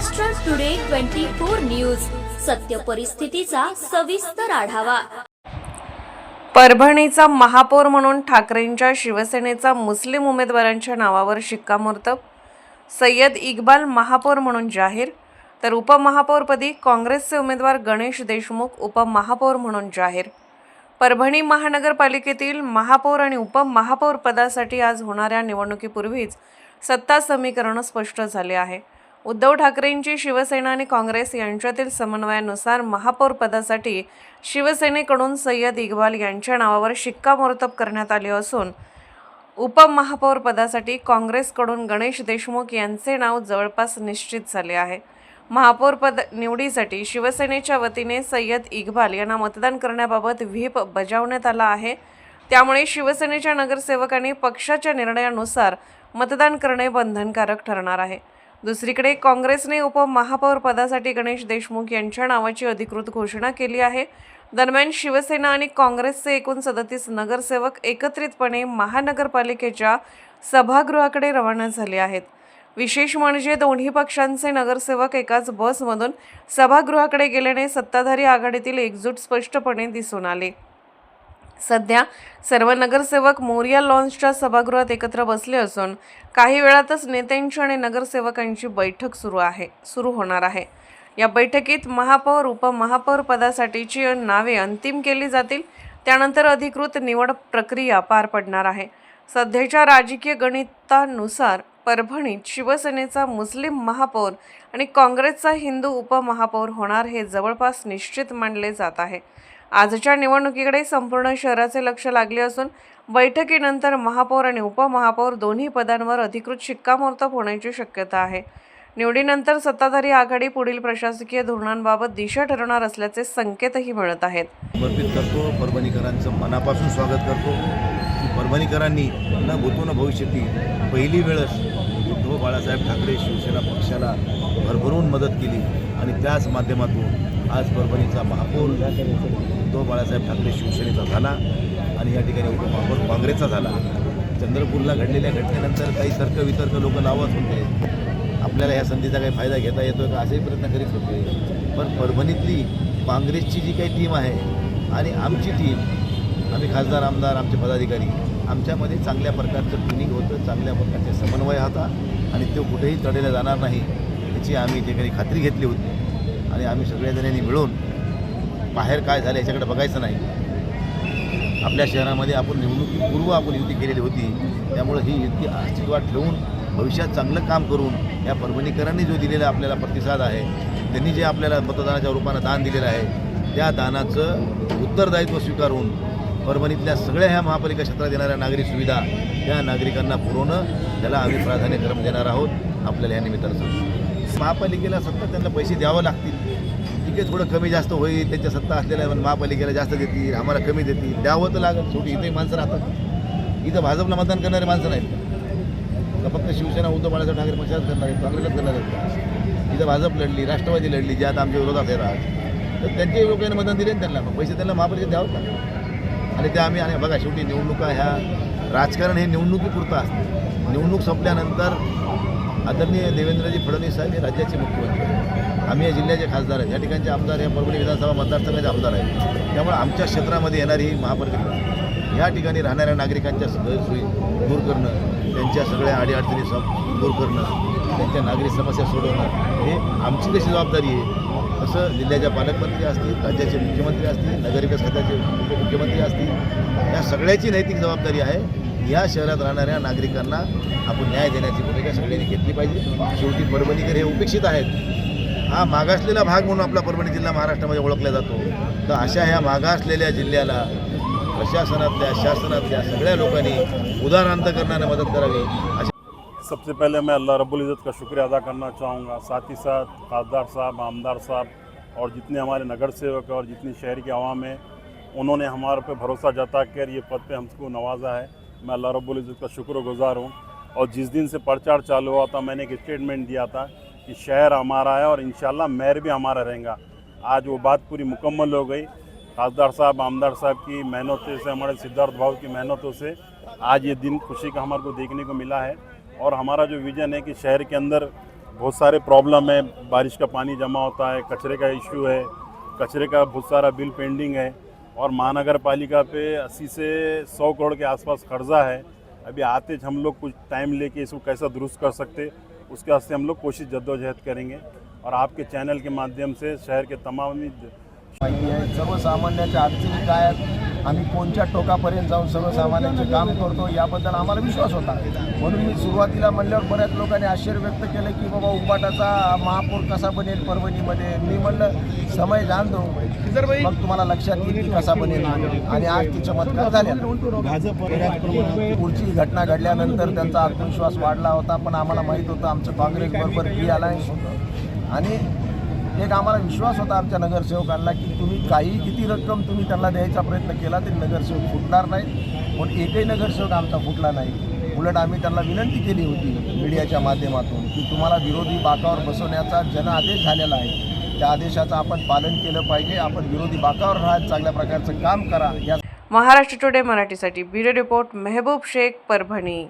Maharashtra today 24 news, सत्य परिस्थितीचा सविस्तर आढावा। परभणीचा महापौर म्हणून ठाकरेंच्या शिवसेनेचा मुस्लिम उमेदवारांच्या नावावर शिक्कामोर्तब। सय्यद इक्बाल महापौर म्हणून जाहीर, तर उपमहापौरपदी काँग्रेसचे उमेदवार गणेश देशमुख उपमहापौर म्हणून जाहीर। परभणी महानगरपालिकेतील महापौर आणि उपमहापौर पदासाठी आज होणाऱ्या निवडणुकीपूर्वीच सत्ता समीकरण स्पष्ट झाले आहे। उद्धव ठाकरेंची शिवसेना आणि काँग्रेस यांच्यातील समन्वयानुसार महापौर पदासाठी शिवसेनेकडून सय्यद इक्बाल यांच्या नावावर शिक्कामोर्तब करण्यात आले असून उपमहापौर पदासाठी काँग्रेसकडून गणेश देशमुख यांचे नाव जवळपास निश्चित झाले आहे। महापौर पद निवडीसाठी शिवसेनेच्या वतीने सय्यद इक्बाल यांना मतदान करण्याबाबत व्हीप बजावण्यात आला आहे। त्यामुळे शिवसेनेच्या नगरसेवकांनी पक्षाच्या निर्णयानुसार मतदान करणे बंधनकारक ठरणार आहे। दुसरीकडे काँग्रेसने उपमहापौर पदासाठी गणेश देशमुख यांच्या नावाची अधिकृत घोषणा केली आहे। दरम्यान शिवसेना आणि काँग्रेसचे एकूण 37 नगरसेवक एकत्रितपणे महानगरपालिकेच्या सभागृहाकडे रवाना झाले आहेत। विशेष म्हणजे दोन्ही पक्षांचे नगरसेवक एकाच बसमधून सभागृहाकडे गेल्याने सत्ताधारी आघाडीतील एकजूट स्पष्टपणे दिसून आले। सध्या सर्व नगरसेवक मोरिया लॉन्सच्या सभागृहात एकत्र बसले असून काही वेळातच नेत्यांची आणि नगरसेवकांची बैठक सुरू होणार आहे। या बैठकीत महापौर उपमहापौर पदासाठीची नावे अंतिम केली जातील। त्यानंतर अधिकृत निवड प्रक्रिया पार पडणार आहे। सध्याच्या राजकीय गणितानुसार परभणीत शिवसेनेचा मुस्लिम महापौर आणि काँग्रेसचा हिंदू उपमहापौर होणार हे जवळपास निश्चित मानले जात आहे। आजच्या निवडणुकीकडे संपूर्ण शहराचे लक्ष लागले असून बैठकीनंतर महापौर आणि उपमहापौर दोन्ही पदांवर अधिकृत शिक्कामोर्तब होण्याची शक्यता आहे। निवडीनंतर सत्ताधारी आघाडी पुढील प्रशासकीय धोरणांबाबत दिशा ठरवणार असल्याचे संकेतही मिळत आहेत। समर्पित करतो, परभणीकरांचं मनापासून स्वागत करतो की परभणीकरांनी न भूतो न भविष्यती पहिली वेळच उद्धव बाळासाहेब ठाकरे शिवसेना पक्षाला भरभरून मदत केली आणि त्याच माध्यमातून आज परभणीचा महापौर उद्धव बाळासाहेब ठाकरे शिवसेनेचा झाला आणि या ठिकाणी उपमहापौर काँग्रेसचा झाला। चंद्रपूरला घडलेल्या घटनेनंतर काही तर्कवितर्क लोक लावत होते, आपल्याला या संधीचा काही फायदा घेता येतो का असेही प्रयत्न करीत होते। पण परभणीतली काँग्रेसची जी काही टीम आहे आणि आमची टीम, आम्ही खासदार आमदार आमचे पदाधिकारी, आमच्यामध्ये चांगल्या प्रकारचं ट्युनिंग होतं, चांगल्या प्रकारचे समन्वय होता आणि तो कुठेही तडेला जाणार नाही याची आम्ही ठिकाणी खात्री घेतली होती। आणि आम्ही सगळ्याजणांनी मिळून बाहेर काय झालं याच्याकडे बघायचं नाही। आपल्या शहरामध्ये आपण निवडणुकीपूर्व आपण युती केलेली होती, त्यामुळे ही युती अस्तित्वात ठेवून भविष्यात चांगलं काम करून या परभणीकरांनी जो दिलेला आपल्याला प्रतिसाद आहे, त्यांनी जे आपल्याला मतदानाच्या रूपानं दान दिलेलं आहे, त्या दानाचं उत्तरदायित्व स्वीकारून परभणीतल्या सगळ्या ह्या महापालिका क्षेत्रात येणाऱ्या नागरी सुविधा त्या नागरिकांना पुरवणं त्याला आम्ही प्राधान्यक्रम देणार आहोत। आपल्याला या निमित्तानं सांगतो, महापालिकेला सत्ता त्यांना पैसे द्यावं लागतील, ठीक आहे, थोडं कमी जास्त होईल, त्यांच्या सत्ता असलेल्या महापालिकेला जास्त देतील, आम्हाला कमी देतील, द्यावं तर लागेल। शेवटी इथे माणसं राहतात, इथं भाजपला मतदान करणारे माणसं नाहीत का फक्त शिवसेना उद्धव बाळासाहेब ठाकरे पक्षात करणार आहेत, काँग्रेसच करणार आहेत। इथं भाजप लढली, राष्ट्रवादी लढली, जे आता आमच्या विरोधात आहे राज, तर त्यांच्याही लोकांनी मतदान दिले त्यांना, मग पैसे त्यांना महापालिकेत द्यावं लागतात। आणि त्या आम्ही, आणि बघा शेवटी निवडणुका ह्या राजकारण हे निवडणुकीपुरतं असतं। निवडणूक संपल्यानंतर आदरणीय देवेंद्रजी फडणवीस साहेब हे राज्याचे मुख्यमंत्री आहेत, आम्ही या जिल्ह्याचे खासदार आहेत, या ठिकाणचे आमदार या परभणी विधानसभा मतदारसंघाचे आमदार आहेत। त्यामुळे आमच्या क्षेत्रामध्ये येणारी ही महापालिका या ठिकाणी राहणाऱ्या नागरिकांच्या गैरसोयी दूर करणं, त्यांच्या सगळ्या अडीअडचणी दूर करणं, त्यांच्या नागरिक समस्या सोडवणं हे आमची कशी जबाबदारी आहे, तसं जिल्ह्याच्या पालकमंत्री असतील, राज्याचे मुख्यमंत्री असतील, नगरविकास खात्याचे उपमुख्यमंत्री असतील, या सगळ्याची नैतिक जबाबदारी आहे। या शहरात राहणाऱ्या नागरिकांना आपण न्याय देण्याची भूमिका सगळ्यांनी घेतली पाहिजे। शेवटी परभणीकर हे उपेक्षित आहेत, हा मागासलेला भाग म्हणून आपला परभणी जिल्हा महाराष्ट्रामध्ये ओळखला जातो। तर अशा ह्या मागासलेल्या जिल्ह्याला प्रशासनातल्या शासनातल्या सगळ्या लोकांनी उदाहरणार्थ करण्याला मदत करावी। सबसे पहले मैं अल्लाह रब्बुल इज़्ज़त का शुक्रिया अदा करना चाहूँगा, साथ ही साथ खासदार साहब, आमदार साहब और जितने हमारे नगर सेवक और जितनी शहर की आवाम है, उन्होंने हमारे पे भरोसा जता कर ये पद पे हमको नवाजा है। मैं अल्लाह रब्बुल इज़्ज़त का शुक्रगुज़ार हूँ। और जिस दिन से प्रचार चालू हुआ था, मैंने एक स्टेटमेंट दिया था कि शहर हमारा है और इंशाल्लाह मेयर भी हमारा रहेगा। आज वो बात पूरी मुकम्मल हो गई। खासदार साहब, आमदार साहब की मेहनतों से, हमारे सिद्धार्थ भाव की मेहनतों से आज ये दिन खुशी का हमारे को देखने को मिला है। और हमारा जो विज़न है कि शहर के अंदर बहुत सारे प्रॉब्लम है, बारिश का पानी जमा होता है, कचरे का इशू है, कचरे का बहुत सारा बिल पेंडिंग है और महानगर पालिका पे 80 से 100 करोड़ के आसपास कर्जा है। अभी आते हम लोग कुछ टाइम लेके इसको कैसा दुरुस्त कर सकते, उसके वास्ते हम लोग कोशिश जद्दोजहद करेंगे और आपके चॅनल के माध्यम से शहर के तमाम माहिती आहे सर्वसामान्याच्या अडचणी काय आहेत, आम्ही कोणत्या टोकापर्यंत जाऊन सर्वसामान्यांचे काम करतो याबद्दल आम्हाला विश्वास होता. म्हणून मी सुरुवातीला म्हणल्यावर बऱ्याच लोकांनी आश्चर्य व्यक्त केलं की बाबा उबाटाचा महापौर कसा बनेल परभणीमध्ये. मी म्हणलं समय जाण दो, मग तुम्हाला लक्षात येईल की कसा बनेल. आणि आज ती चमत्कार झाले. पुढची घटना घडल्यानंतर त्यांचा आत्मविश्वास वाढला होता, पण आम्हाला माहीत होतं आमचं काँग्रेसबरोबर फ्री अलायन्स होतं आणि एक आम्हाला विश्वास होता आमच्या नगरसेवकांना की तुम्ही काही किती रक्कम तुम्ही त्यांना द्यायचा प्रयत्न केला तरी नगरसेवक फुटणार नाही. पण एकही नगरसेवक आमचा फुटला नाही. उलट आम्ही त्यांना विनंती केली होती मीडियाच्या माध्यमातून की तुम्हाला विरोधी बाकावर बसवण्याचा जनआदेश झालेला आहे, त्या आदेशाचं आपण पालन केलं पाहिजे. आपण विरोधी बाकावर राहत चांगल्या प्रकारचं काम करा. या महाराष्ट्र टुडे मराठीसाठी ब्युरो रिपोर्ट मेहबूब शेख, परभणी.